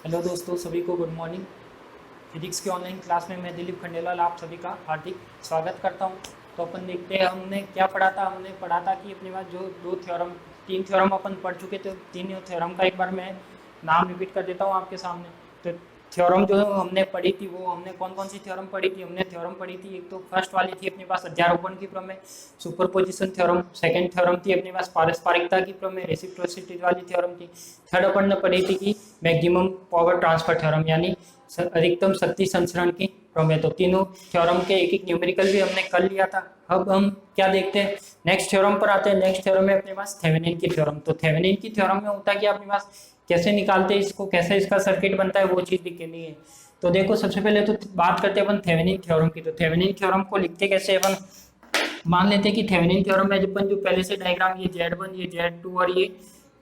Hello दोस्तों, सभी को गुड मॉर्निंग। फिजिक्स के ऑनलाइन क्लास में मैं दिलीप खंडेलवाल आप सभी का हार्दिक स्वागत करता हूं। तो अपन देखते हैं हमने क्या पढ़ा था। हमने पढ़ा था कि अपने पास जो तीन थ्योरम अपन पढ़ चुके थे। तीनों थ्योरम का एक बार मैं नाम रिपीट कर देता हूं आपके सामने। तो थ्योरम जो हमने पढ़ी थी वो हमने कौन कौन सी थ्योरम पढ़ी थी। हमने थ्योरम पढ़ी थी, एक तो फर्स्ट वाली थी अपने पास अध्यारोपण की प्रमेय, सुपरपोजिशन थ्योरम। सेकंड थ्योरम थी अपने पास पारस्परिकता की प्रमेय, रेसिप्रोसिटी वाली थ्योरम थी। थर्ड अपन ने पढ़ी थी कि मैक्सिमम पावर ट्रांसफर थ्योरम यानी अधिकतम शक्ति संचरण की प्रमेय। तो तीनों थ्योरम के एक एक न्यूमेरिकल भी हमने कर लिया था। अब हम क्या देखते हैं, नेक्स्ट थ्योरम पर आते हैं। नेक्स्ट थ्योरम है अपने पास थेवेनिन की थ्योरम। तो थेवेनिन की थ्योरम में होता है कि अपने पास कैसे निकालते हैं इसको, कैसे इसका सर्किट बनता है, वो चीज दिखेनी है। तो देखो, सबसे पहले तो बात करते हैं अपन थेवेनिन थ्योरम की। तो थेवेनिन थ्योरम को लिखते कैसे अपन, मान लेते हैं कि थेवेनिन थ्योरम में अपन जो पहले से डायग्राम, ये Z1, ये Z2 और ये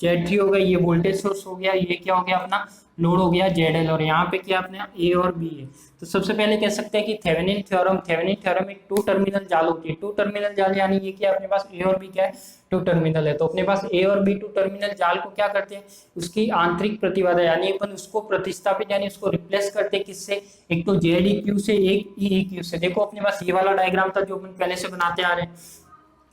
Z3 हो गया, ये वोल्टेज सोर्स हो गया, ये क्या हो गया अपना लोड हो गया ZL, और यहाँ पे क्या अपने A और B है। तो सबसे पहले कह सकते हैं कि थेवेनिन थ्योरम एक टू टर्मिनल जाल होती है। टू टर्मिनल जाल यानी ये क्या अपने पास A और B क्या है, टू टर्मिनल है। तो अपने पास A और B टू टर्मिनल जाल को क्या करते हैं, उसकी आंतरिक प्रतिबाधा यानी अपन उसको प्रतिस्थापित यानी उसको रिप्लेस करते हैं किससे, एक तो ZEQ से, एक EEQ से। देखो अपने पास ये वाला डायग्राम था जो अपन पहले से बनाते आ रहे हैं।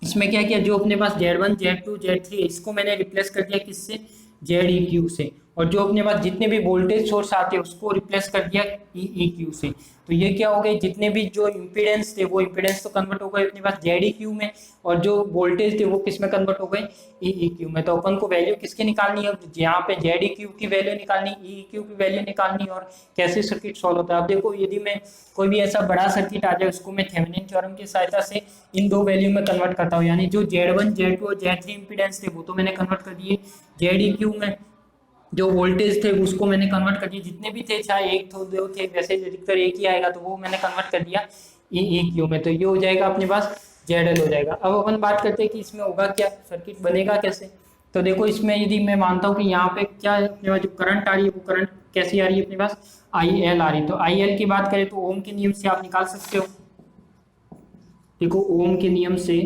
इसमें क्या किया, जो अपने पास Z1 Z2 Z3 इसको मैंने रिप्लेस कर दिया किससे, ZEQ से। और जो अपने पास जितने भी वोल्टेज सोर्स आते हैं उसको रिप्लेस कर दिया EEQ से। तो ये क्या हो गए, जितने भी जो इम्पीडेंस थे वो इम्पीडेंस तो कन्वर्ट हो गए अपने पास ZEQ में, और जो वोल्टेज थे वो किस में कन्वर्ट हो गए, EEQ में। तो अपन को वैल्यू किसकी निकालनी है, यहाँ पे ZEQ की वैल्यू निकालनी, EEQ की वैल्यू निकालनी, और कैसे सर्किट सॉल्व होता है। अब देखो, यदि मैं कोई भी ऐसा बड़ा सर्किट आ जाए उसको मैं थेवेनिन थ्योरम की सहायता से इन दो वैल्यू में कन्वर्ट करता हूँ। यानी जो Z1 Z2 और Z3 इंपीडेंस थे वो तो मैंने कन्वर्ट कर दिए ZEQ में, जो वोल्टेज थे उसको मैंने कन्वर्ट कर दिया, जितने भी थे चाहे एक थे दो थे, वैसे अधिकतर एक ही आएगा तो वो मैंने कन्वर्ट कर दिया EEQ में। तो ये हो जाएगा अपने पास ZL हो जाएगा। अब अपन बात करते हैं कि इसमें होगा क्या, सर्किट बनेगा कैसे। तो देखो, इसमें यदि मैं मानता हूँ कि यहाँ पे क्या है, अपने पास जो करंट आ रही है वो करंट कैसी आ रही है अपने पास, IL आ रही है। तो IL की बात करें तो ओम के नियम से आप निकाल सकते हो। देखो, ओम के नियम से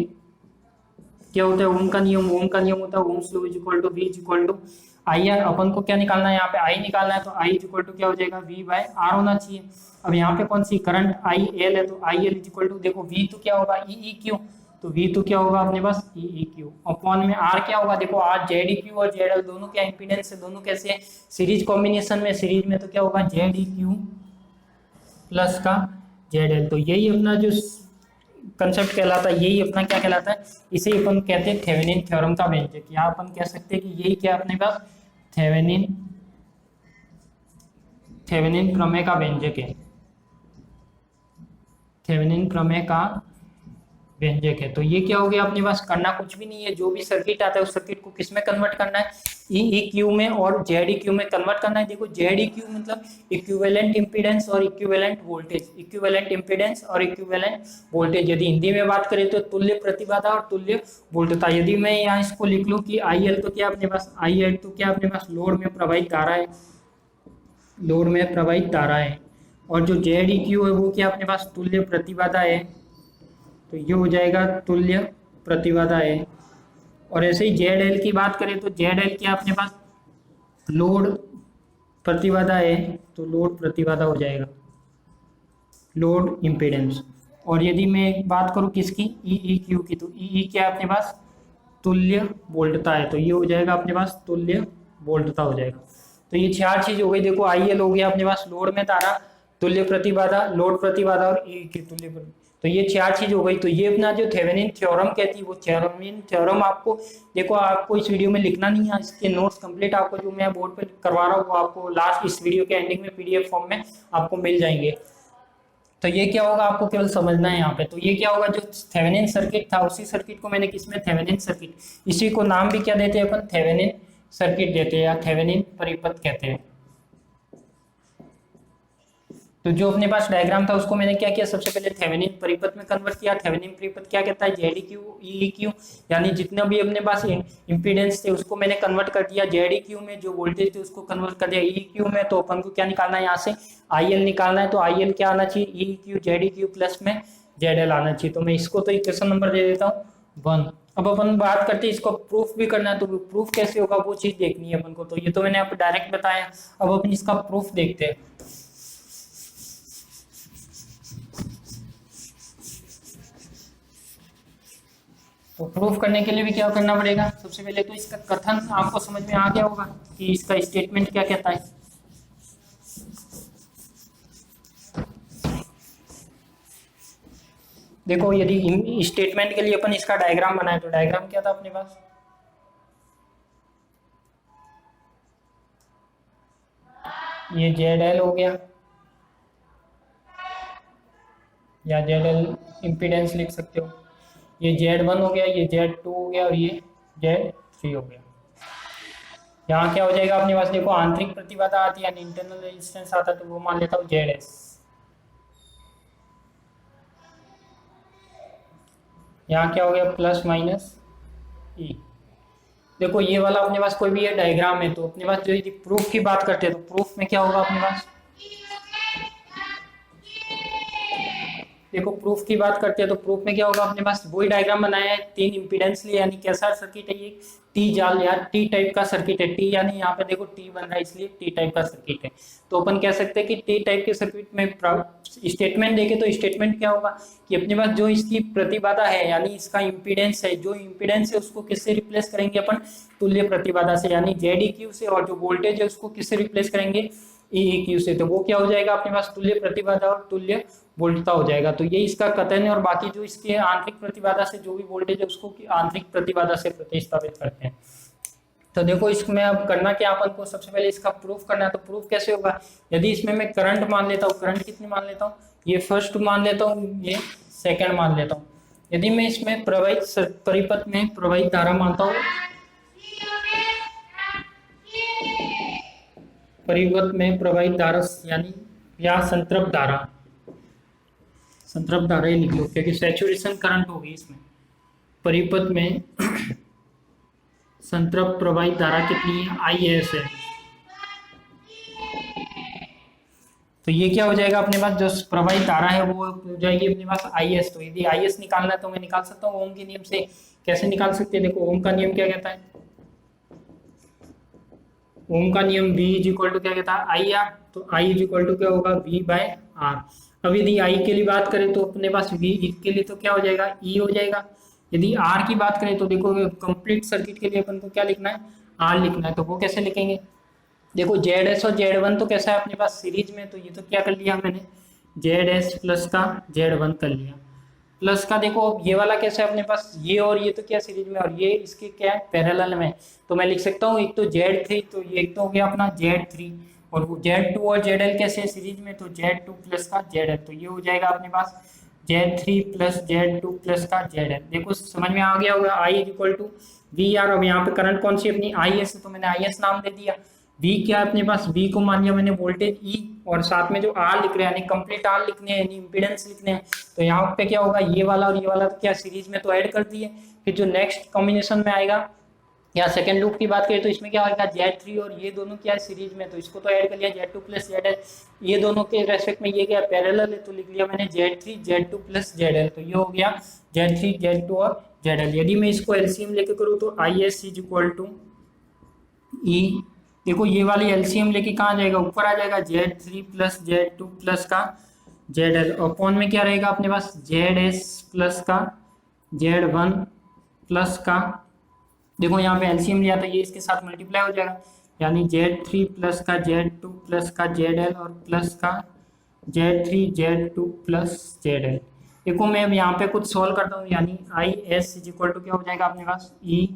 क्या होता है, ओम का नियम होता है Ohm's law is equal to V is equal to I R. अपन को क्या निकालना है, यहाँ पे I निकालना है। तो I इज इक्वल टू क्या हो जाएगा, V बाय R होना चाहिए। अब यहाँ पे कौन सी करंट IL है, तो IL इज इक्वल टू, देखो V तो क्या होगा EEQ, तो V तो क्या होगा अपने पास EEQ अपॉन में R क्या होगा, देखो R ZEQ और ZL दोनों क्या इंपीडेंस है, दोनों कैसे है सीरीज कॉम्बिनेशन में। सीरीज में तो क्या होगा ZEQ प्लस का ZL। तो यही अपना जो कंसेप्ट कहलाता है, यही अपना क्या कहलाता है, इसे अपन कहते हैं थेवेनिन थ्योरम का व्यंजक। या अपन कह सकते हैं कि यही क्या अपने पास थेवेनिन थेवेनिन प्रमेय का व्यंजक है, थेवेनिन प्रमेय का व्यंजक है। तो ये क्या हो गया अपने पास, करना कुछ भी नहीं है, जो भी सर्किट आता है उस सर्किट को किस में कन्वर्ट करना है, EEQ में और ZEQ में कन्वर्ट करना है। देखो, ZEQ मतलब इक्विवेलेंट इंपीडेंस और इक्विवेलेंट वोल्टेज, इक्विवेलेंट इंपीडेंस और इक्विवेलेंट वोल्टेज। यदि हिंदी में बात करें तो तुल्य प्रतिबाधा और तुल्य वोल्टता। यदि मैं यहाँ इसको लिख लूँ कि IL तो क्या अपने पास, IL तो क्या अपने पास लोड में प्रवाहित धारा है, लोड में प्रवाहित धारा है। और जो ZEQ है वो क्या अपने पास तुल्य प्रतिबाधा है, तो ये हो जाएगा तुल्य प्रतिबाधा है। और ऐसे ही ZL की बात करें तो ZL क्या अपने पास लोड प्रतिबाधा है, तो लोड प्रतिबाधा हो जाएगा, लोड इम्पीडेंस। और यदि मैं एक बात करूं किसकी, EEQ की, तो EE क्या अपने पास तुल्य वोल्टता है, तो ये हो जाएगा अपने पास तुल्य वोल्टता हो जाएगा। तो ये चार चीज हो गई। देखो, IL हो गया अपने पास लोड में धारा, तुल्य प्रतिबाधा, लोड प्रतिबाधा और EE की तुल्य प्रतिबाधा। तो ये चार चीज हो गई। तो ये अपना जो थेवेनिन थ्योरम कहती है वो थेवेनिन थ्योरम आपको, देखो आपको इस वीडियो में लिखना नहीं है, इसके नोट्स कंप्लीट आपको जो मैं बोर्ड पे करवा रहा हूँ वो आपको लास्ट इस वीडियो के एंडिंग में PDF फॉर्म में आपको मिल जाएंगे। तो ये क्या होगा आपको केवल समझना है यहाँ पे। तो ये क्या होगा, जो थेवेनिन सर्किट था उसी सर्किट को मैंने किसमें, थेवेनिन सर्किट, इसी को नाम भी क्या देते हैं अपन, थेवेनिन सर्किट देते हैं या थेवेनिन परिपथ कहते हैं। तो जो अपने पास डायग्राम था उसको मैंने क्या किया, सबसे पहले थेवेनिन परिपथ में कन्वर्ट किया। थेवेनिन परिपथ क्या कहता है, ZEQ EEQ, यानी जितना भी अपने पास इंपीडेंस थे उसको मैंने कन्वर्ट कर दिया ZEQ में, जो वोल्टेज थे उसको कन्वर्ट कर दिया EEQ में। तो अपन को क्या निकालना है, यहाँ से IL निकालना है। तो IL क्या आना चाहिए, EEQ ZEQ प्लस में ZL आना चाहिए। तो मैं इसको तो इक्वेशन नंबर दे देता हूँ 1। अब अपन बात करते हैं, इसको प्रूफ भी करना है, तो प्रूफ कैसे होगा वो चीज देखनी है अपन को। तो ये तो मैंने आपको डायरेक्ट बताया, अब अपन इसका प्रूफ देखते हैं। तो प्रूफ करने के लिए भी क्या करना पड़ेगा, सबसे पहले तो इसका कथन आपको समझ में आ गया होगा कि इसका स्टेटमेंट क्या कहता है। देखो यदि स्टेटमेंट के लिए अपन इसका डायग्राम बनाए तो डायग्राम क्या था अपने पास, ये जेड एल हो गया या जेड एल इम्पीडेंस लिख सकते हो, ये Z1 हो गया, ये Z2 हो गया और ये Z3 हो गया। यहाँ क्या हो जाएगा अपने पास, देखो आंतरिक प्रतिबाधा आती है, इंटरनल रेजिस्टेंस आता है, तो वो मान लेता हूँ ZS। यहाँ क्या हो गया प्लस माइनस E। देखो ये वाला अपने पास कोई भी ये डायग्राम है, तो अपने पास जो यदि प्रूफ की बात करते हैं तो प्रूफ में क्या होगा अपने पास, देखो प्रूफ की बात करते हैं तो प्रूफ में क्या होगा अपने पास, वही डायग्राम बनाया है, 3 इंपीडेंस लिए, यानी कैसा सर्किट है ये, टी जाल या टी टाइप का सर्किट है। टी यानी यहाँ पे देखो टी बन रहा है, इसलिए टी टाइप का सर्किट है। तो अपन कह सकते हैं कि टी टाइप के सर्किट में स्टेटमेंट देखे तो स्टेटमेंट क्या होगा कि अपने पास जो इसकी प्रतिबाधा है यानी इसका इंपीडेंस है, जो इंपीडेंस है उसको किससे रिप्लेस करेंगे अपन, तुल्य प्रतिबाधा से, यानी ZEQ से, और जो वोल्टेज है उसको किससे रिप्लेस करेंगे, EEQ से। तो वो क्या हो जाएगा अपने पास, तुल्य प्रतिबाधा और तुल्य वोल्टता हो जाएगा। तो ये इसका कथन है, और बाकी जो इसके आंतरिक प्रतिबाधा से जो भी वोल्टेज है उसको आंतरिक प्रतिबाधा से प्रतिस्थापित करते हैं। तो देखो इसमें अब करना क्या अपन को, सबसे पहले इसका प्रूफ करना है। तो प्रूफ कैसे होगा, यदि इसमें मैं करंट मान लेता हूँ, करंट कितनी मान लेता हूँ, ये फर्स्ट मान लेता हूँ, ये सेकंड मान लेता हूँ। यदि मैं इसमें प्रवाहित परिपथ में प्रवाहित धारा मानता हूँ, परिपथ में प्रवाहित धारा यानी या संतृप्त धारा, संतृप्त धारा ही लिख लो क्योंकि सैचुरेशन करंट होगी इसमें। परिपथ में संतृप्त प्रवाहित धारा कितनी है, IS है। तो ये क्या हो जाएगा अपने पास, जो प्रवाहित धारा है वो हो जाएगी अपने पास IS। तो यदि IS निकालना है तो मैं निकाल सकता हूँ ओम के नियम से। कैसे निकाल सकते हैं, देखो ओम का नियम क्या कहता है, ओम का नियम V इज इक्वल टू क्या कहता है, IR। तो I इज इक्वल टू क्या होगा, V/R। अब यदि I के लिए बात करें तो अपने पास V के लिए तो क्या हो जाएगा, E हो जाएगा। यदि R की बात करें तो देखो कंप्लीट सर्किट के लिए अपन को क्या लिखना है, R लिखना है। तो वो कैसे लिखेंगे, देखो ZS और Z1 तो कैसा है अपने पास सीरीज में, तो ये तो क्या कर लिया मैंने, ZS प्लस का Z1 कर लिया, प्लस का देखो ये वाला कैसा है अपने पास, ये और ये तो क्या सीरीज में, और ये इसके क्या है पैरेलल में। तो मैं लिख सकता हूँ एक तो Z3, तो ये एक तो हो गया अपना Z3, और Z2 और ZL कैसे है सीरीज में, तो Z2 प्लस का ZL। तो ये हो जाएगा अपने पास Z3 प्लस Z2 प्लस का ZL। देखो समझ में आ गया होगा, I इक्वल टू VR। अब यहाँ पे करंट कौन सी अपनी IS है, तो मैंने IS नाम दे दिया। V क्या है अपने पास, V को मान लिया मैंने वोल्टेज E, और साथ में जो R लिख रहे हैं यानी कंप्लीट R लिखने हैं यानी इंपीडेंस लिखने हैं। तो यहाँ पे क्या होगा, ये वाला और ये वाला तो क्या सीरीज में तो ऐड कर दिए। फिर जो नेक्स्ट कॉम्बिनेशन में आएगा या सेकंड लूप की बात करें तो इसमें क्या होगा, Z3 और ये दोनों क्या है सीरीज में, तो इसको तो ऐड कर लिया Z2 प्लस ZL। ये दोनों के रेस्पेक्ट में ये क्या पैरेलल है, तो लिख लिया मैंने Z3 Z2 प्लस ZL। तो ये हो गया Z3 Z2 और ZL। यदि मैं इसको एलसीएम लेके करूँ तो IS is equal to E, देखो ये वाली एलसीएम लेके कहाँ जाएगा, ऊपर आ जाएगा, Z3 प्लस Z2 प्लस का ZL, अपॉन में क्या रहेगा अपने पास, ZS प्लस का Z1 प्लस का, देखो यहाँ पे एलसीएम लिया था, ये इसके साथ मल्टीप्लाई हो जाएगा, यानी Z3 प्लस का Z2 प्लस का ZL और प्लस का Z3 Z2 प्लस ZL। देखो मैं अब यहाँ पे कुछ सॉल्व करता हूँ, यानी IS इज इक्वल टू क्या हो जाएगा अपने पास, E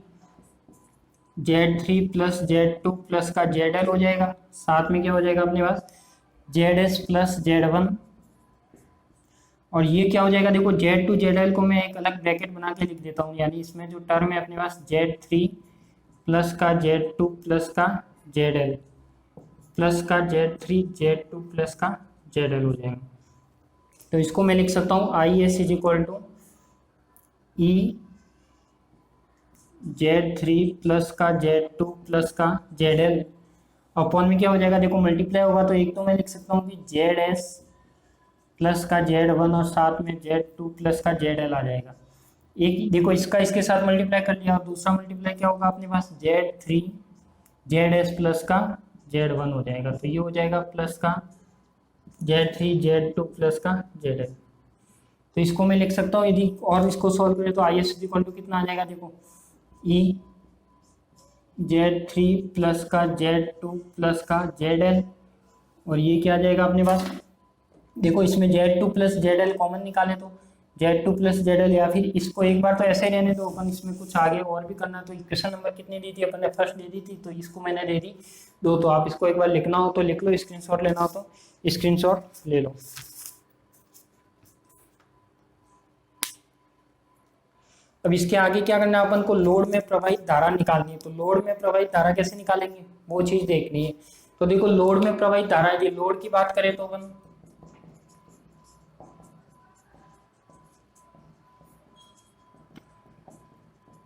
Z3 plus Z2 plus का ZL हो जाएगा, साथ में क्या हो जाएगा अपने पास ZS प्लस Z1, और ये क्या हो जाएगा, देखो Z2 ZL को मैं एक अलग ब्रैकेट बना के लिख देता हूँ, यानी इसमें जो टर्म है अपने पास Z3 प्लस का Z2 प्लस का ZL प्लस का Z3 Z2 प्लस का ZL हो जाएगा। तो इसको मैं लिख सकता हूँ IS is equal to E Z3 plus का Z2 प्लस का ZL, अपॉन में क्या हो जाएगा, देखो मल्टीप्लाई होगा, तो एक तो मैं लिख सकता हूँ कि ZS प्लस का Z1 और साथ में Z2 प्लस का ZL आ जाएगा। एक देखो इसका इसके साथ मल्टीप्लाई कर लिया, और दूसरा मल्टीप्लाई क्या होगा अपने पास, Z3 ZS प्लस का Z1 हो जाएगा, तो ये हो जाएगा प्लस का Z3 Z2 प्लस का ZL। तो इसको मैं लिख सकता हूँ, यदि और इसको सॉल्व करें तो आई एस इक्वल टू कितना आ जाएगा, देखो ई Z3 प्लस का Z2 प्लस का ZL, और ये क्या आ जाएगा अपने पास, देखो इसमें Z2 प्लस ZL कॉमन निकाले तो Z2 प्लस ZL, या फिर इसको एक बार तो ऐसे ही रहने दो, अपन इसमें कुछ आगे और भी करना। तो इक्वेशन नंबर कितनी दी थी अपन ने, फर्स्ट दे दी थी, तो इसको मैंने दे दी 2। तो आप इसको एक बार लिखना हो तो लिख लो, स्क्रीनशॉट लेना हो तो स्क्रीनशॉट ले लो। अब इसके आगे क्या करना है अपन को, लोड में प्रवाहित धारा निकालनी है। तो लोड में प्रवाहित धारा कैसे निकालेंगे वो चीज देखनी है। तो देखो लोड में प्रवाहित धारा है, लोड की बात करें तो अपन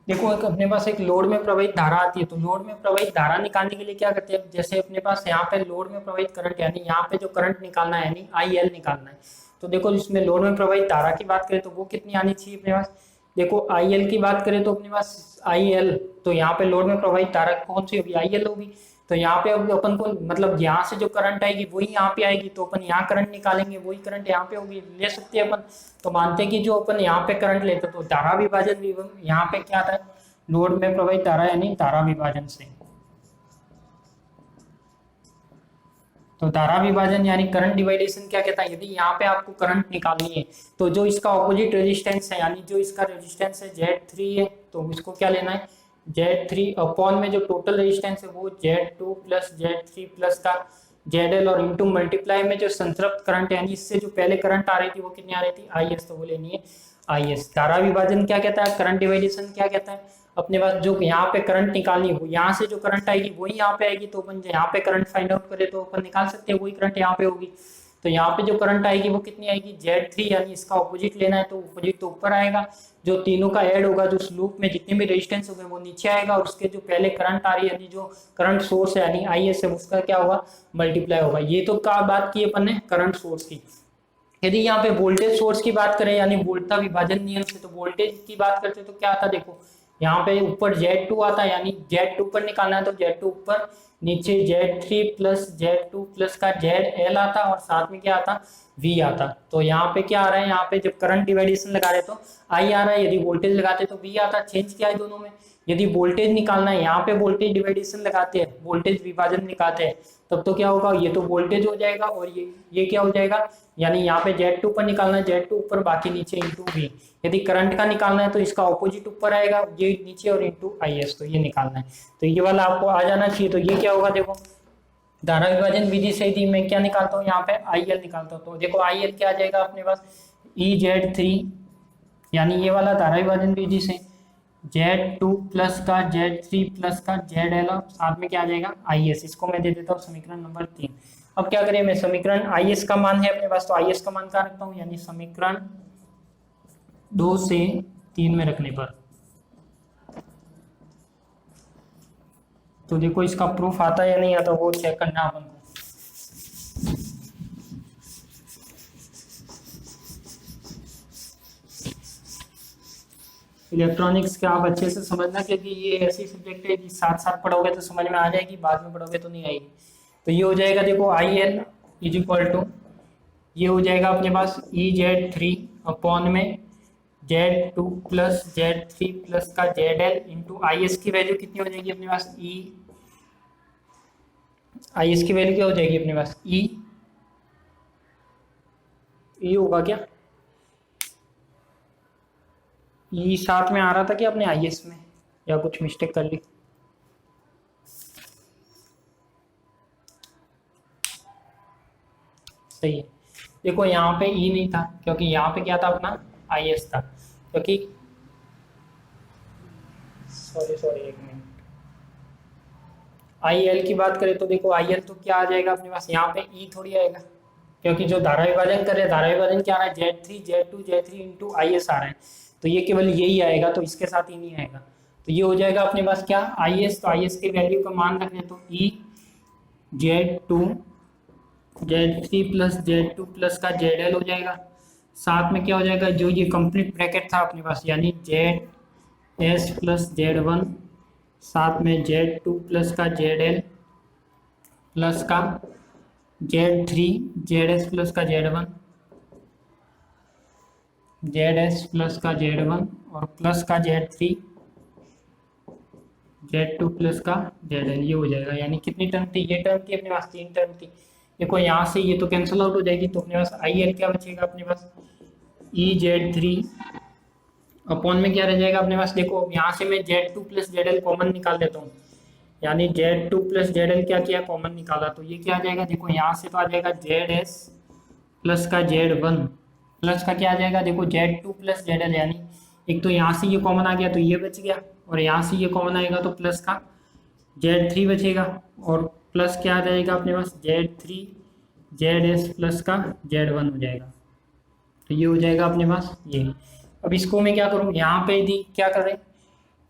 देखो एक अपने पास एक लोड में प्रवाहित धारा आती है। तो लोड में प्रवाहित धारा निकालने के लिए क्या करते हैं, जैसे अपने पास यहाँ पे लोड में प्रवाहित करंट, यानी यहाँ पे जो करंट निकालना है यानी IL निकालना है। तो देखो इसमें लोड में प्रवाहित धारा की बात करें तो वो कितनी आनी चाहिए अपने पास, देखो IL की बात करें तो अपने पास IL, तो यहाँ पे लोड में प्रवाहित धारा कौन सी होगी, IL होगी। तो यहाँ पे अब अपन को मतलब यहाँ से जो करंट आएगी वही यहाँ पे आएगी, तो अपन यहाँ करंट निकालेंगे, वही करंट यहाँ पे होगी, ले सकते हैं अपन। तो मानते हैं कि जो अपन यहाँ पे करंट लेते तो धारा विभाजन यहाँ पे क्या था, लोड में प्रवाहित धारा यानी धारा विभाजन से। तो धारा विभाजन यानी करंट डिवाइडेशन क्या कहता है, यदि यहाँ पे आपको करंट निकालनी है तो जो इसका ऑपोजिट रेजिस्टेंस है, यानी जो इसका रेजिस्टेंस है Z3 है, तो इसको क्या लेना है, Z3 अपॉन में जो टोटल रेजिस्टेंस है वो Z2 प्लस Z3 प्लस का ZL, और इंटू मल्टीप्लाई में जो संतृप्त करंट यानी इससे जो पहले करंट आ रही थी वो कितनी आ रही थी, IS, तो वो लेनी है IS। धारा विभाजन क्या कहता है, करंट डिवाइडेशन क्या कहता है, अपने पास जो यहाँ पे करंट निकालनी है वो यहाँ से जो करंट आएगी वही यहाँ पे आएगी। तो अपन यहाँ पे करंट फाइंड आउट करें तो अपन निकाल सकते हैं, वही करंट यहाँ पे होगी। तो यहाँ पे जो करंट आएगी वो कितनी आएगी, Z3, यानी इसका ऑपोजिट लेना है तो ऑपोजिट तो ऊपर आएगा, जो तीनों का ऐड होगा, जो उस लूप में जितने भी रेजिस्टेंस होंगे वो नीचे आएगा, और उसके जो पहले करंट आ रही है यानी जो करंट सोर्स है यानी IS है उसका क्या होगा, मल्टीप्लाई होगा। ये तो क्या बात की अपन ने करंट सोर्स की। यदि यहाँ पे वोल्टेज सोर्स की बात करें यानी वोल्टता विभाजन नियम से, तो वोल्टेज की बात करते तो क्या आता, देखो यहाँ पे ऊपर Z2 आता है, यानी Z2 ऊपर निकालना है तो Z2 ऊपर, नीचे Z3 प्लस Z2 प्लस का ZL आता, और साथ में क्या आता, V आता। तो यहाँ पे क्या आ रहा है, यहाँ पे जब करंट डिवाइडेशन लगा रहे तो I आ रहा है, यदि वोल्टेज लगाते तो V आता। चेंज क्या है दोनों में, यदि वोल्टेज निकालना है यहाँ पे वोल्टेज डिवाइडेशन लगाते हैं, वोल्टेज विभाजन निकालते हैं, तब तो क्या होगा, ये तो वोल्टेज हो जाएगा, और ये क्या हो जाएगा, यानी यहाँ पे Z2 पर निकालना है, Z2 ऊपर बाकी नीचे इंटू V। यदि करंट का निकालना है तो इसका ऑपोजिट ऊपर आएगा, ये नीचे और इंटू IS, तो ये निकालना है। तो ये वाला आपको आ जाना चाहिए। तो ये क्या होगा, देखो धारा विभाजन विधि से यदि मैं क्या निकालता हूँ, यहाँ पे IL निकालता हूँ, तो देखो IL क्या आ जाएगा अपने पास, EZ3, यानी ये वाला धारा विभाजन विधि से Z2 प्लस का Z3 प्लस का ZL, और साथ में क्या आ जाएगा IS। इसको मैं दे देता हूँ समीकरण नंबर 3। अब क्या करें, मैं समीकरण IS का मान है अपने पास, तो IS का मान क्या रखता हूँ, यानी समीकरण 2 से 3 में रखने पर। तो देखो इसका प्रूफ आता है या नहीं आता वो चेक करना अपन को। इलेक्ट्रॉनिक्स का आप अच्छे से समझना, क्योंकि ये ऐसी सब्जेक्ट है कि साथ साथ पढ़ोगे तो समझ में आ जाएगी, बाद में पढ़ोगे तो नहीं आएगी। तो ये हो जाएगा देखो IL इज इक्वल टू, ये हो जाएगा अपने पास EZ3 अपॉन में Z2 प्लस Z3 प्लस का ZL इंटू IS की वैल्यू कितनी हो जाएगी अपने पास, IS की वैल्यू क्या हो जाएगी अपने पास, E होगा क्या, E साथ में आ रहा था कि अपने IS में, या कुछ मिस्टेक कर ली, सही है। देखो यहाँ पे E नहीं था क्योंकि यहाँ पे क्या था अपना IS था, क्योंकि सॉरी एक मिनट, IL की बात करें तो देखो IL तो क्या आ जाएगा अपने पास, यहाँ पे E थोड़ी आएगा, क्योंकि जो धारा विभाजन कर रहे हैं, धारा विभाजन क्या आ रहा है, Z3 Z2 Z3 into IS आ रहा है, तो ये केवल यही आएगा, तो इसके साथ ही नहीं आएगा। तो ये हो जाएगा अपने पास क्या IS, तो IS के वैल्यू का मान रख लें तो EZ2 Z3 plus Z2 plus का ZL हो जाएगा। साथ में क्या हो जाएगा, जो ये कंप्लीट ब्रैकेट था अपने पास, यानी Z S plus Z one, साथ में जेड टू प्लस का जेड एल प्लस का Z three, Z S plus का Z one, Z S plus का जेड वन और प्लस का Z three, Z two plus का जेड एल, ये हो जाएगा। यानी कितनी टर्म थी, ये टर्म थी अपने पास, 3 टर्म थी। देखो यहाँ से ये तो कैंसिल आउट हो जाएगी, तो अपने पास आई एल क्या बचेगा अपने पास, ई जेड थ्री अपॉन में क्या रह जाएगा अपने पास। देखो यहाँ से मैं Z two plus Z L common निकाल देता हूँ, यानी Z two plus Z L क्या किया, कॉमन निकाला, तो ये क्या आ जाएगा, देखो यहाँ से तो आ जाएगा जेड एस प्लस का जेड वन प्लस का क्या आ जाएगा, देखो Z two plus Z L, यानी एक तो यहाँ से ये कॉमन आ गया तो ये बच गया, और यहाँ से ये कॉमन आएगा तो प्लस का जेड थ्री बचेगा, और प्लस क्या आ जाएगा अपने पास, Z three Z S plus का जेड वन हो जाएगा। तो ये हो जाएगा अपने पास ये। अब इसको मैं क्या करूँ, यहाँ पे यदि क्या करें,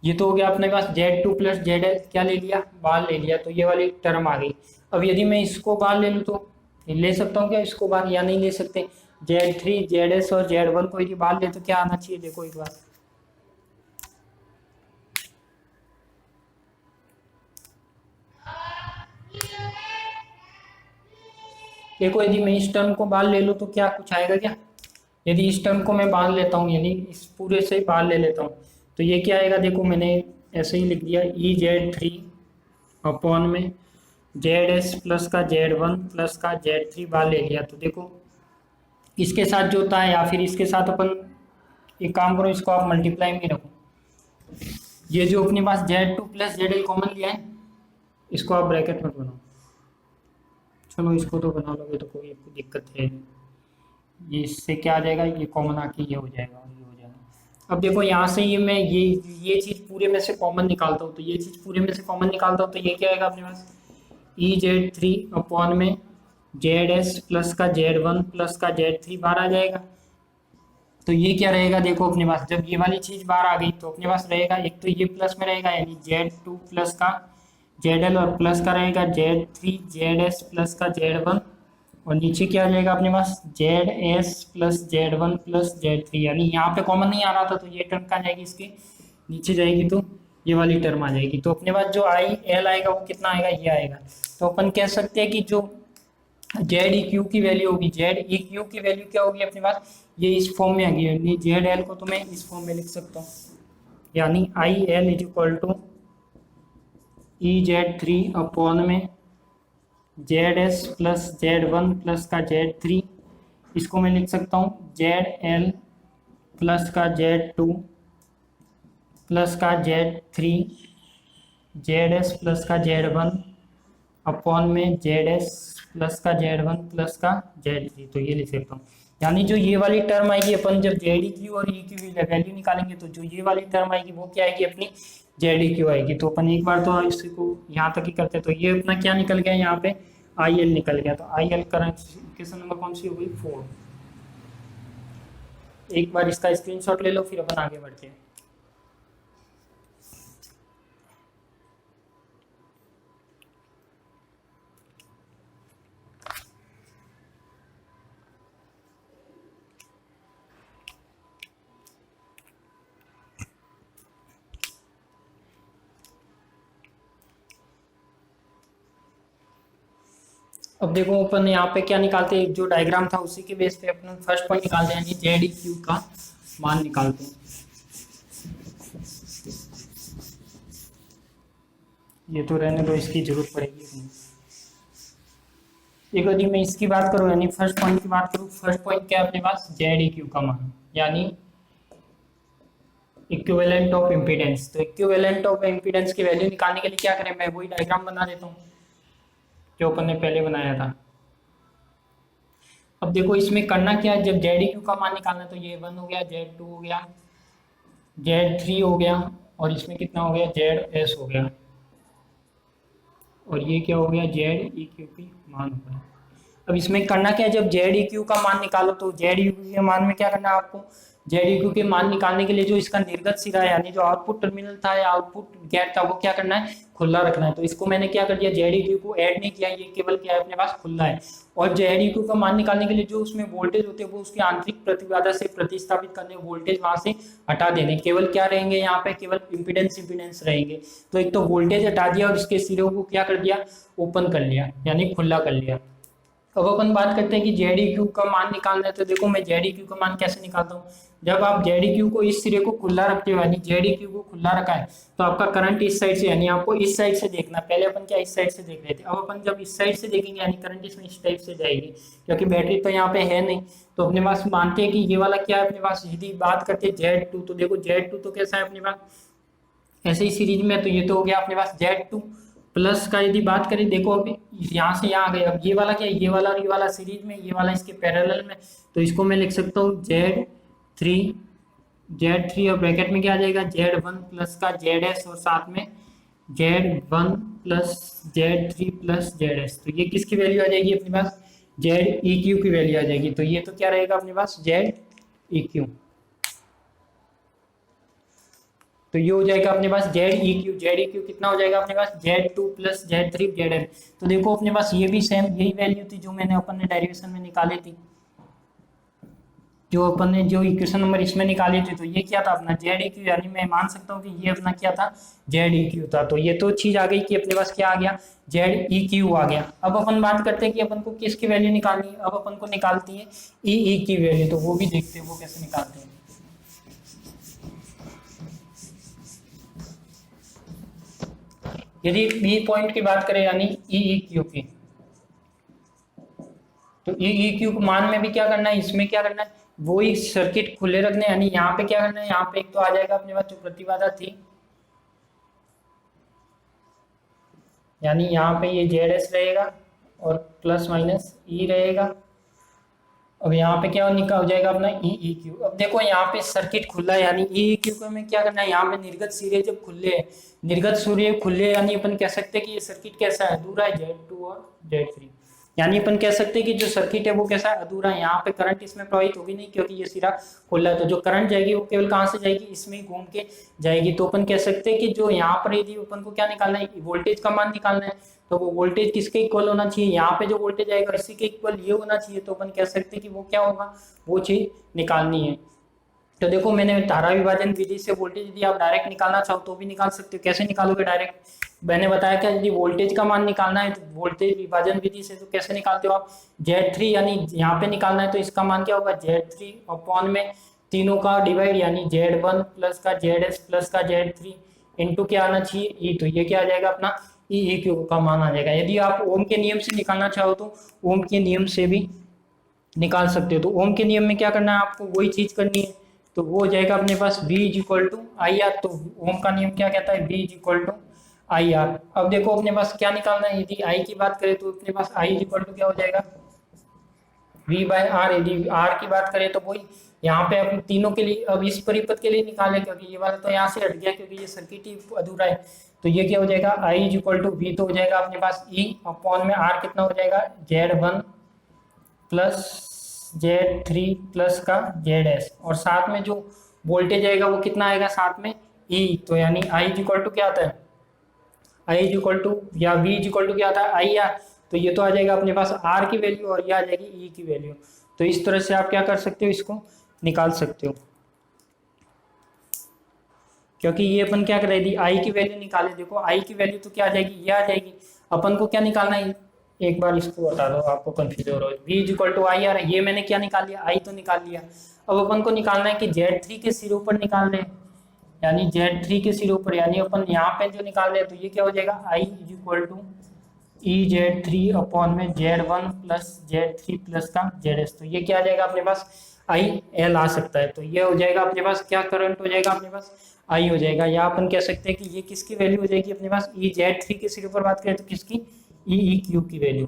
ये तो हो गया अपने पास Z two plus Z L क्या ले लिया, बाहर ले लिया, तो ये वाली टर्म आ गई। अब यदि मैं इसको बाहर ले लूँ तो ले सकता हूँ क्या इसको बाहर, या नहीं ले सकते, जेड थ्री जेड एस और जेड वन को यदि बाहर ले तो क्या आना चाहिए, देखो एक बार, देखो यदि मैं इस टर्म को बाहर ले लूँ तो क्या कुछ आएगा क्या, यदि इस टर्म को मैं बाहर लेता हूँ, यानी इस पूरे से बाहर ले लेता हूँ, तो ये क्या आएगा, देखो मैंने ऐसे ही लिख दिया, ई जेड थ्री अपॉन में जेड एस प्लस का जेड वन प्लस का जेड थ्री बाहर ले लिया, तो देखो इसके साथ जो होता है या फिर इसके साथ अपन एक काम करो, इसको आप मल्टीप्लाई में रखो, ये जो अपने पास Z two plus Z L common लिया है, इसको आप ब्रैकेट में बनाओ, चलो इसको तो बना लोगे तो कोई दिक्कत है नहीं, ये इससे क्या आ जाएगा, ये कॉमन आके ये हो जाएगा और ये हो जाएगा। अब देखो यहाँ से ये मैं ये चीज़ पूरे में से कॉमन निकालता हूँ, तो ये चीज़ पूरे में से कॉमन निकालता हूँ, तो ये क्या आएगा अपने पास, ई जेड थ्री अपॉन में जेड एस प्लस का जेड वन प्लस का जेड थ्री बाहर आ जाएगा। तो ये क्या रहेगा, देखो अपने पास जब ये वाली चीज़ बाहर आ गई तो अपने पास रहेगा, एक तो ये प्लस में रहेगा यानी जेड टू प्लस का जेड एल, और प्लस का रहेगा Z three Z S plus का जेड वन, और नीचे क्या आ जाएगा अपने पास, Z S plus Z one plus Z three, यानी यहाँ पे कॉमन नहीं आ रहा था तो ये टर्म कहाँ जाएगी, इसके नीचे जाएगी, तो ये वाली टर्म आ जाएगी। तो अपने पास जो आई एल आएगा वो कितना आएगा, ये आएगा। तो अपन कह सकते हैं कि जो जेड ई क्यू की वैल्यू होगी, जेड ई क्यू की वैल्यू क्या होगी अपने पास, ये इस फॉर्म में आ गई, यानी जेड एल को तो मैं इस फॉर्म में लिख सकता हूँ, यानी I L is equal to E Z three upon में Z S plus Z one plus का जेड थ्री, इसको मैं लिख सकता हूँ जेड एल प्लस का जेड टू प्लस का Z three Z S plus का जेड वन अपॉन में जेड एस प्लस का जेड वन प्लस का जेड थ्री, तो ये लिख सकता हूँ। यानी जो ये वाली टर्म आएगी, अपन जब जेड ई क्यू और ई क्यू वैल्यू निकालेंगे तो जो ये वाली टर्म आएगी वो क्या आएगी अपनी, जेड ई क्यू आएगी। तो अपन एक बार तो इसको यहाँ तक ही करते हैं, तो ये अपना क्या निकल गया, यहाँ पे आई एल निकल गया, तो I L current equation number कौन सी हो गई, 4। एक बार इसका स्क्रीनशॉट ले लो फिर अपन आगे बढ़ते हैं। अब देखो अपन यहाँ पे क्या निकालते हैं, जो डायग्राम था उसी के बेस पे अपन फर्स्ट पॉइंट निकालते हैं, यानी जेड ई क्यू का मान निकालते हैं। ये तो रहने दो, इसकी जरूरत पड़ेगी नहीं। एक यदि मैं इसकी बात करूँ, यानी फर्स्ट पॉइंट की बात करूँ, फर्स्ट पॉइंट क्या है अपने पास, जेड ई क्यू का मान, यानी इक्विवेलेंट ऑफ इम्पीडेंस। तो इक्विवेलेंट ऑफ इम्पीडेंस की वैल्यू निकालने के लिए क्या करें, मैं वही डायग्राम बना देता हूँ जो अपन ने पहले बनाया था। अब देखो इसमें करना क्या है, जब जेड ई क्यू का मान निकालना है तो ये 1 हो गया, जेड टू हो गया, जेड थ्री हो गया, और इसमें कितना हो गया, जेड एस हो गया, और ये क्या हो गया, जेड ई क्यू की मान हो गया। अब इसमें करना क्या है, जब जेड ई क्यू का मान निकालो तो जेड ई क्यू के मान में क्या करना है आपको, जेड इक्यू के मान निकालने के लिए जो इसका निर्गत सिरा है यानी जो आउटपुट टर्मिनल था या आउटपुट गेट था वो क्या करना है, खुला रखना है। तो इसको मैंने क्या कर दिया, जेड इक्यू को ऐड नहीं किया, ये केवल क्या है अपने पास खुला है। और जेड इक्यू का मान निकालने के लिए जो उसमें वोल्टेज होते हैं वो उसकी आंतरिक प्रतिबाधा से प्रतिस्थापित करने वोल्टेज वहां से हटा देने, केवल क्या रहेंगे यहाँ पे, केवल इंपीडेंस रहेंगे। तो एक तो वोल्टेज हटा दिया और इसके सिरों को क्या कर दिया, ओपन कर लिया यानी खुला कर लिया। अब अपन बात करते हैं कि जेड इक्यू का मान निकालना है। तो देखो मैं जेड इक्यू का मान कैसे निकालता हूँ, जब आप जेड इक्यू को इस सिरे को खुला रखते हो यानी जेड इक्यू को खुला रखा है तो आपका करंट इस साइड से यानी आपको इस साइड से देखना। पहले अपन क्या इस साइड से देख रहे थे, अब अपन जब इस साइड से देखेंगे यानी करंट इसमें इस टाइप से जाएगी, क्योंकि बैटरी तो यहाँ पे है नहीं। तो अपने पास मानते हैं कि ये वाला क्या है अपने पास, यदि बात करते हैं जेड टू, तो देखो जेड टू तो कैसा है अपने पास ऐसे ही सीरीज में, तो ये तो हो गया अपने पास जेड टू प्लस का। यदि बात करें देखो अभी यहाँ से यहाँ आ गए, अब ये वाला क्या है, ये वाला और ये वाला सीरीज में, ये वाला इसके पैरेलल में, तो इसको मैं लिख सकता हूँ जेड थ्री और ब्रैकेट में क्या आ जाएगा, जेड वन प्लस का जेड एस और साथ में Z one plus Z three plus Z S. तो ये किसकी वैल्यू आ जाएगी अपने पास, जेड ई क्यू की वैल्यू आ जाएगी। तो ये तो क्या रहेगा अपने पास, जेड ई क्यू। तो ये हो जाएगा अपने पास जेड ई क्यू कितना हो जाएगा अपने पास, Z two plus Z three Z N. तो देखो अपने पास ये भी सेम यही वैल्यू थी जो मैंने अपन ने डेरिवेशन में निकाली थी, जो अपन ने जो इक्वेशन नंबर इसमें निकाली थी। तो ये क्या था अपना जेड ई क्यू, यानी मैं मान सकता हूँ कि ये अपना क्या था, जेड ई क्यू था। तो ये तो चीज आ गई कि अपने पास क्या आ गया, जेड ई क्यू आ गया। अब अपन बात करते हैं कि अपन को किसकी वैल्यू निकालनी है, अब अपन को निकालती है ई की वैल्यू। तो वो भी देखते हैं वो कैसे निकालते हैं। यदि बी पॉइंट की बात करें यानी ई क्यू की, तो ई क्यू मान में भी क्या करना है, इसमें क्या करना है, वो ही सर्किट खुले रखने, यानी यहाँ पे क्या करना है, यहाँ पे एक तो आ जाएगा अपने पास जो प्रतिबाधा थी, यानी यहाँ पे ये जेड एस रहेगा और प्लस माइनस ई रहेगा। अब यहाँ पे क्या निकाल हो जाएगा अपना ई क्यू। अब देखो यहाँ पे सर्किट खुला है यानी ई क्यू को हमें क्या करना है, यहाँ पे निर्गत सिरे जब खुले हैं, निर्गत सूर्य खुले यानी अपन कह सकते हैं कि ये सर्किट कैसा है, अधूरा है, जेड टू और जेड थ्री। यानी अपन कह सकते हैं कि जो सर्किट है वो कैसा है, अधूरा है। यहाँ पे करंट इसमें प्रवाहित होगी नहीं क्योंकि ये सिरा खुला है। तो जो करंट जाएगी वो केवल कहाँ से जाएगी, इसमें ही घूम के जाएगी। तो अपन कह सकते हैं कि जो यहाँ पर यदि अपन को क्या निकालना है, वोल्टेज का मान निकालना है, तो वो वोल्टेज किसके इक्वल होना चाहिए, यहाँ पे जो वोल्टेज आएगा इसी के इक्वल ये होना चाहिए। तो अपन कह सकते हैं कि वो क्या होगा, वो चीज निकालनी है। तो देखो मैंने धारा विभाजन विधि से वोल्टेज यदि आप डायरेक्ट निकालना चाहो तो भी निकाल सकते हो। कैसे निकालोगे डायरेक्ट, मैंने बताया कि यदि वोल्टेज का मान निकालना है तो वोल्टेज विभाजन विधि से तो कैसे निकालते हो आप, जेड थ्री यानी यहाँ पे निकालना है तो इसका मान क्या होगा, जेड थ्री अपॉन में तीनों का डिवाइड यानी जेड वन प्लस का जेड एस प्लस का जेड थ्री इंटू क्या आना चाहिए ई। तो ये क्या आ जाएगा अपना ई क्यू का मान आ जाएगा। यदि आप ओम के नियम से निकालना चाहो तो ओम के नियम से भी निकाल सकते हो। तो ओम के नियम में क्या करना है आपको, वही चीज करनी है। तो वो हो जाएगा अपने पास V is equal to I R. तो ओम का नियम क्या कहता है, V is equal to I R. अब देखो अपने पास क्या निकालना है, यदि I की बात करें तो अपने पास I इज इक्वल टू क्या हो जाएगा, V बाय आर। यदि R की बात करें तो वही यहाँ पे अपन तीनों के लिए, अब इस परिपथ के लिए निकाले क्योंकि ये वाला तो यहाँ से हट गया क्योंकि ये सर्किट ही अधूरा है। तो ये क्या हो जाएगा, I is equal to V तो हो जाएगा अपने पास E अपॉन में R कितना हो जाएगा, Z1 plus Z three plus का जेड एस और साथ में जो वोल्टेज आएगा वो कितना आएगा साथ में ई। तो यानी आई इज इक्वल टू क्या आता है, आई इज इक्वल टू या वी इज इक्वल टू क्या आता है, आई आर। तो ये तो आ जाएगा अपने पास आर की वैल्यू और ये आ जाएगी ई की वैल्यू। तो इस तरह से आप क्या कर सकते हो, इसको निकाल सकते हो। क्योंकि ये अपन क्या कर रहे थे, आई की वैल्यू निकाले। देखो आई की वैल्यू तो क्या आ जाएगी, ये आ जाएगी। अपन को क्या निकालना है, एक बार इसको बता दो, आपको कंफ्यूज हो रहा है। V is equal to I R, ये मैंने क्या निकाल लिया, आई तो निकाल लिया। अब अपन को निकालना है कि Z3 के सिरों पर निकाल रहे हैं, यानी Z3 के सिरों पर, यानी अपन यहाँ पे जो निकाल रहे हैं तो ये क्या हो जाएगा, I is equal to EZ3 upon में Z1 प्लस Z3 प्लस का ZS। तो ये क्या आ जाएगा अपने पास, IL आ सकता है। तो ये हो जाएगा अपने पास क्या करंट हो जाएगा अपने पास, I हो जाएगा। या अपन कह सकते हैं कि ये किसकी वैल्यू हो जाएगी अपने पास, EZ3 के सिरों पर बात करें तो किसकी, ई क्यू की वैल्यू।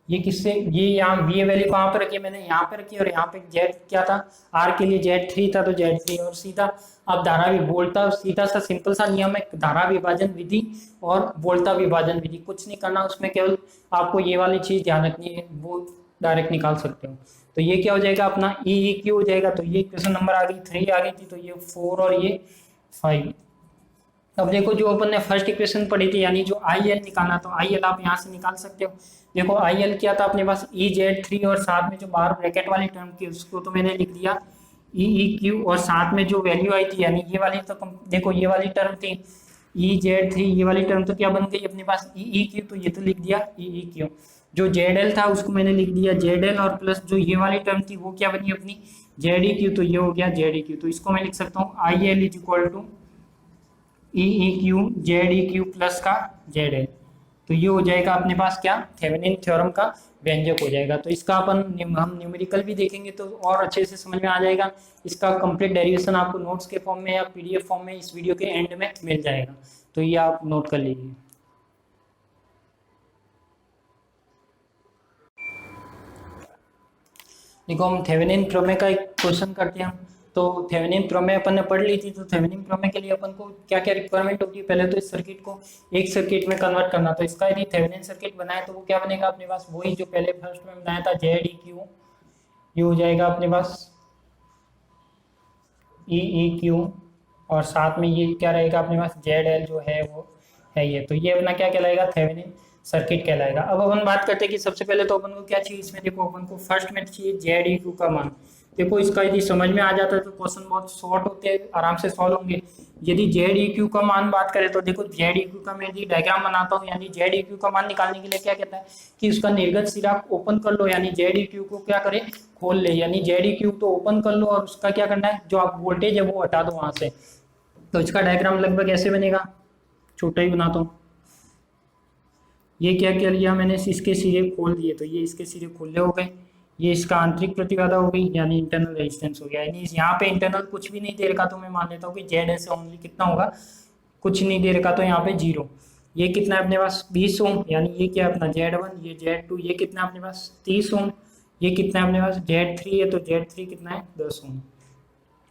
ये किससे, ये यहाँ ये वैल्यू कहाँ पे रखी, मैंने यहाँ पे रखी और यहाँ पे जेड क्या था, आर के लिए जेड थ्री था तो जेड थ्री। और सीधा अब धारा भी वोल्टा, सीधा सा सिंपल सा नियम है, धारा विभाजन विधि और वोल्टा विभाजन विधि, कुछ नहीं करना उसमें, केवल आपको ये वाली चीज ध्यान रखनी है, वो डायरेक्ट निकाल सकते हो। तो ये क्या हो जाएगा अपना ई क्यू हो जाएगा। तो ये इक्वेशन नंबर आ गई 3 आ गई थी, तो ये 4 और ये 5। अब देखो जो अपन ने फर्स्ट इक्वेशन पढ़ी थी यानी जो आई एल निकालना, तो आई एल आप यहाँ से निकाल सकते हो। देखो आई एल क्या था अपने पास EZ3 और साथ में जो बाहर ब्रैकेट वाली टर्म थी उसको तो मैंने लिख दिया EQ, और साथ में जो वैल्यू आई थी यानी ये वाली, तो देखो ये वाली टर्म थी EZ3, ये वाली टर्म तो क्या बन गई अपने पास EQ, तो ये तो लिख दिया EQ। जो ZL था उसको मैंने लिख दिया ZL, और प्लस जो ये वाली टर्म थी वो क्या बनी अपनी ZEQ, तो ये हो गया ZEQ। तो इसको मैं लिख सकता हूँ IL is equal to EQ ZEQ plus का ZL। तो ये हो जाएगा अपने पास क्या थेवेनिन थ्योरम का व्यंजक हो जाएगा। तो इसका अपन हम न्यूमेरिकल भी देखेंगे तो और अच्छे से समझ में आ जाएगा। इसका कंप्लीट डेरिवेशन आपको नोट्स के फॉर्म में या PDF फॉर्म में इस वीडियो के एंड में मिल जाएगा, तो ये आप नोट कर लीजिए। देखो हम थेवेनिन प्रमेय का एक क्वेश्चन करते हैं। तो थेवेनिन प्रमेय अपन ने पढ़ ली थी। तो थेवेनिन प्रमेय के लिए अपन को क्या क्या रिक्वायरमेंट होती है, पहले तो इस सर्किट को एक सर्किट में कन्वर्ट करना। तो इसका यदि थेवेनिन सर्किट बनाए तो वो क्या बनेगा अपने पास, वही जो पहले फर्स्ट में बनाया था ZEQ, ये हो जाएगा अपने पास EEQ, और साथ में ये क्या रहेगा अपने पास ZL जो है वो है ये। तो ये अपना क्या कहलाएगा थेवेनिन सर्किट कहलाएगा। अब अपन बात करते हैं कि सबसे पहले तो अपन को क्या चाहिए इसमें, देखो अपन को फर्स्ट में चाहिए ZEQ का मान। देखो इसका यदि समझ में आ जाता है तो क्वेश्चन बहुत शॉर्ट होते हैं, आराम से सॉल्व होंगे। यदि ZEQ का मान बात करें तो देखो ZEQ का मैं यदि डायग्राम बनाता हूँ, यानी ZEQ का मान निकालने के लिए क्या कहता है कि उसका निर्गत सिरा ओपन कर लो, यानी ZEQ को क्या करें खोल ले, यानी ZEQ तो ओपन कर लो और उसका क्या करना है जो आप वोल्टेज है वो हटा दो वहां से। तो इसका डायग्राम लगभग ऐसे बनेगा, छोटा ही बनाता हूँ। ये क्या क्या लिया मैंने, इसके सिरे खोल दिए, तो ये इसके सिरे खोले हो गए। ये इसका आंतरिक प्रतिबाधा हो गई यानी इंटरनल रेजिस्टेंस हो गया। यानी यहाँ पे इंटरनल कुछ भी नहीं दे रखा तो मैं मान लेता हूँ कि ZS ओनली कितना होगा, कुछ नहीं दे रखा तो यहाँ पे 0। ये कितना है अपने पास 20 ओम, यानी ये क्या है अपना Z1, ये Z2, ये कितना है अपने पास 30 ओम, ये कितना है अपने पास Z3 है, तो Z3 कितना है 10 ओम।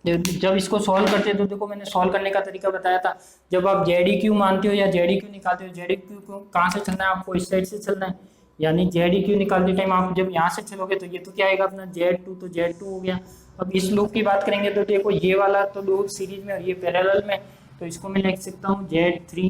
जब इसको सॉल्व करते हैं तो देखो मैंने सॉल्व करने का तरीका बताया था। जब आप ZEQ मानते हो या ZEQ निकालते हो, ZEQ को कहाँ से चलना है आपको, इस साइड से चलना है। यानी ZEQ निकालते टाइम आप जब यहाँ से चलोगे तो ये तो क्या आएगा अपना Z2, तो Z2 हो गया। अब इस लूप की बात करेंगे तो देखो ये वाला तो लूप सीरीज में और ये पैरेलल में, तो इसको मैं लिख सकता हूँ Z3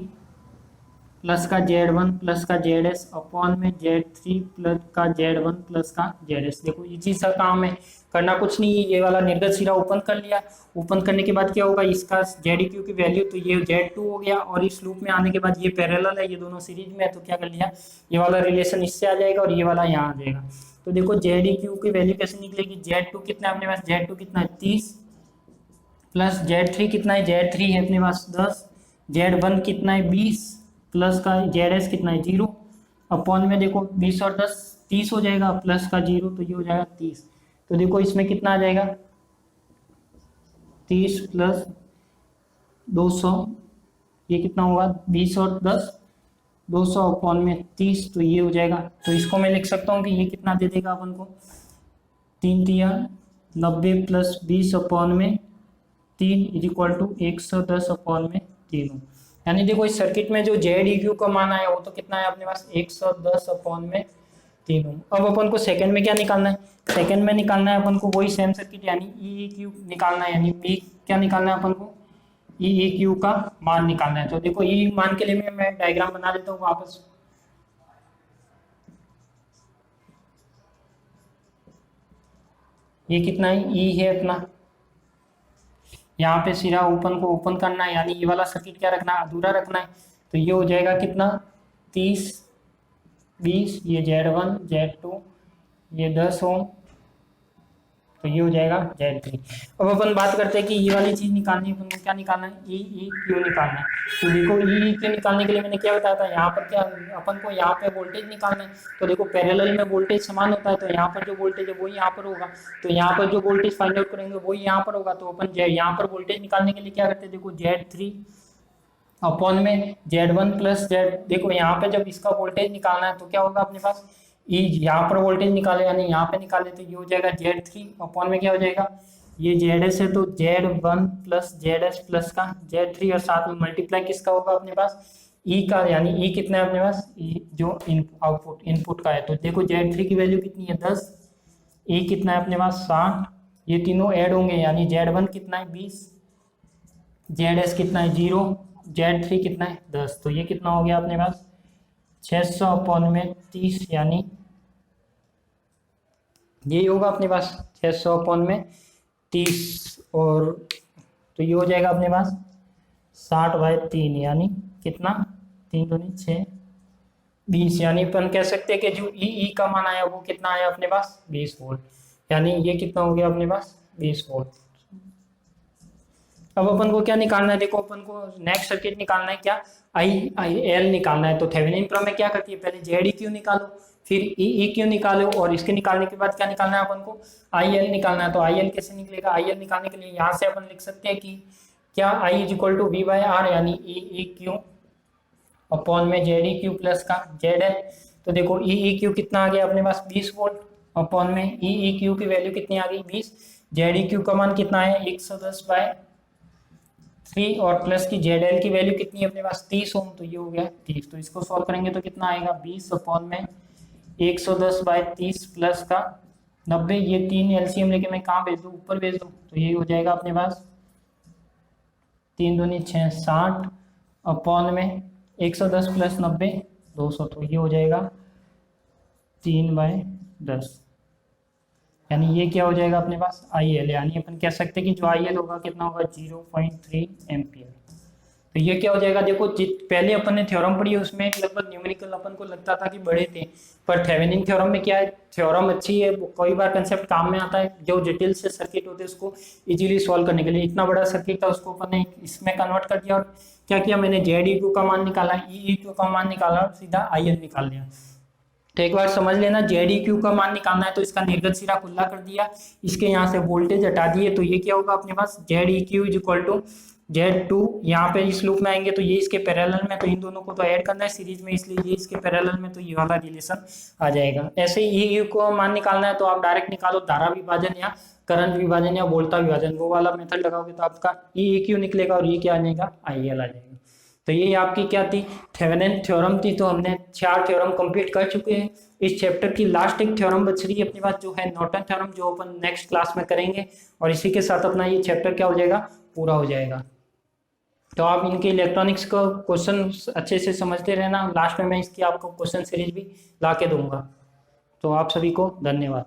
प्लस का Z1 प्लस का ZS अपॉन में Z3 प्लस का Z1 प्लस का ZS। देखो इजी सा काम है, करना कुछ नहीं है। ये वाला निर्गत सिरा ओपन कर लिया, ओपन करने के बाद क्या होगा इसका ZEQ की वैल्यू, तो ये Z2 हो गया, और इस लूप में आने के बाद ये पैरेलल है, ये दोनों सीरीज में है, तो क्या कर लिया ये वाला रिलेशन इससे आ जाएगा और ये वाला यहाँ आ जाएगा। तो देखो ZEQ की वैल्यू कैसे निकलेगी, Z2 कितना है अपने पास, Z2 कितना है 30 प्लस Z3 कितना है, Z3 है अपने पास 10, Z1 कितना है 20 प्लस का ZS कितना है 0 अपॉन में देखो 20 और 10 30 हो जाएगा, प्लस का 0 तो ये हो जाएगा 30। तो देखो इसमें कितना आ जाएगा 30 प्लस 200, ये कितना होगा 20 और 10 200 अपॉन में 30, तो ये हो जाएगा। तो इसको मैं लिख सकता हूँ कि ये कितना दे देगा अपन को 3 तिया 90 प्लस 20 अपॉन में 3 इज इक्वल टू 110 अपॉन में 3। यानी देखो इस सर्किट में जो ZEQ का मान आया वो तो कितना है अपने पास 110 अपॉन में 3। अब अपन को सेकंड में क्या निकालना है, सेकंड में निकालना है अपन को वही सेम सर्किट यानी EEQ निकालना है, यानी B क्या निकालना है अपन को EEQ का मान निकालना है। तो देखो E मान के लिए मैं डायग्राम बना देता हूँ वापस। ये कितना है E है अपना, यहाँ पे सिरा ओपन को ओपन करना है, यानी ये वाला सर्किट क्या रखना है अधूरा रखना है। तो ये हो जाएगा कितना 30 20, ये Z1 Z2 ये 10 ओम, तो ये हो जाएगा Z3। अब अपन बात करते हैं कि ये वाली चीज निकालनी है, अपन को क्या निकालना है EEQ निकालना है। तो देखो EEQ निकालने के लिए मैंने क्या बताया था, यहाँ पर क्या अपन को यहाँ पे वोल्टेज निकालना है। तो देखो पैरेलल में वोल्टेज समान होता है, तो यहाँ पर जो वोल्टेज है वो यहाँ पर होगा, तो यहाँ पर जो वोल्टेज फाइंड आउट करेंगे वो यहाँ पर होगा। तो अपन यहाँ पर वोल्टेज निकालने के लिए क्या करते हैं, देखो Z3 अपॉन में Z1 प्लस Z, देखो यहाँ पे जब इसका वोल्टेज निकालना है तो क्या होगा अपने पास यहाँ पर वोल्टेज निकाले यानी यहाँ पे निकाले, तो ये हो जाएगा Z3 अपॉन में क्या हो जाएगा ये ZS है, तो Z1 प्लस ZS प्लस का Z3 और साथ में मल्टीप्लाई किसका होगा अपने पास E का, यानी E कितना है अपने पास E जो आउटपुट इनपुट का है। तो देखो Z3 की वैल्यू कितनी है 10, ई कितना है अपने पास 60, ये तीनों ऐड होंगे यानी Z1 कितना है 20, ZS कितना है 0, Z3 कितना है 10। तो ये कितना हो गया अपने पास 600 अपॉन में 30, यानी यही होगा अपने पास 600 अपॉन में 30, और तो ये हो जाएगा अपने पास 60/3, यानी कितना 3 दूनी 6 20, यानी अपन कह सकते हैं कि जो ई का मान आया वो कितना आया अपने पास 20 वोल्ट, यानी ये कितना हो गया अपने पास 20 वोल्ट। अब अपन को क्या निकालना है, देखो अपन को नेक्स्ट सर्किट निकालना है, क्या आई एल निकालना है। तो थेवेनिन प्रमेय क्या करती है, पहले जेड क्यू निकालो, फिर ई क्यू निकालो, और इसके निकालने के बाद क्या निकालना है अपन को आई एल निकालना है। तो आई एल कैसे निकलेगा, आई एल निकालने के लिए यहाँ से अपन लिख सकते हैं कि क्या I is equal to V by R, यानी ई क्यू अपॉन में जेड क्यू प्लस का जेड एल। तो देखो ई क्यू कितना आ गया अपने पास 20 वोल्ट, अपॉन में ई क्यू की वैल्यू कितनी आ गई 20, जेड क्यू का मान कितना है 110/3, और प्लस की जेड एल की वैल्यू कितनी है अपने पास 30 ओम, तो ये हो गया 30। तो इसको सॉल्व करेंगे तो कितना आएगा 20 अपॉन में 110/30 प्लस का 90, ये 3 एलसीएम लेके मैं कहाँ भेज दूँ, ऊपर भेज दूँ। तो ये हो जाएगा अपने पास 3 दूनी 6 60 अपॉन में 110 प्लस 90 200, तो ये हो जाएगा 3/10, यानी ये क्या हो जाएगा अपने पास आई एल, यानी अपन कह सकते हैं कि जो आई एल होगा कितना होगा 0.3 एम्पियर। तो ये क्या हो जाएगा, देखो पहले अपन ने थ्योरम पढ़ी है उसमें लगभग न्यूमेरिकल अपन को लगता था कि बड़े थे, पर थेवेनिन थ्योरम में क्या है, थ्योरम अच्छी है, कोई बार कंसेप्ट काम में आता है, जो जटिल से सर्किट होते हैं उसको इजीली सॉल्व करने के लिए। इतना बड़ा सर्किट था उसको अपन ने इसमें कन्वर्ट कर दिया, और क्या किया मैंने जेड ई क्यू का मान निकाला, ई क्यू का मान निकाला, और सीधा आई एल निकाल लिया। तो एक बार समझ लेना, जेड ई क्यू का मान निकालना है तो इसका निर्गत सिरा खुला कर दिया, इसके यहाँ से वोल्टेज हटा दिए, तो ये क्या होगा अपने पास Z E Q is equal to Z2, यहाँ पे इस लूप में आएंगे तो ये इसके पैरेलल में, तो इन दोनों को तो ऐड करना है सीरीज में, इसलिए ये इसके पैरेलल में, तो ये वाला रिलेशन आ जाएगा। ऐसे ही ई को मान निकालना है तो आप डायरेक्ट निकालो, धारा विभाजन या करंट विभाजन या वोल्टा विभाजन, वो वाला मेथड लगाओगे तो आपका ई क्यू निकलेगा, और ये क्या आ जाएगा आई एल आ जाएगा। तो ये आपकी क्या थी थेवेनिन थ्योरम थी। तो हमने 4 थ्योरम कंप्लीट कर चुके हैं। इस चैप्टर की लास्ट एक थ्योरम बच रही है अपने पास, जो है नॉर्टन थ्योरम, जो अपन नेक्स्ट क्लास में करेंगे, और इसी के साथ अपना ये चैप्टर क्या हो जाएगा पूरा हो जाएगा। तो आप इनके इलेक्ट्रॉनिक्स का क्वेश्चन अच्छे से समझते रहना, लास्ट में मैं इसकी आपको क्वेश्चन सीरीज भी ला के दूंगा। तो आप सभी को धन्यवाद।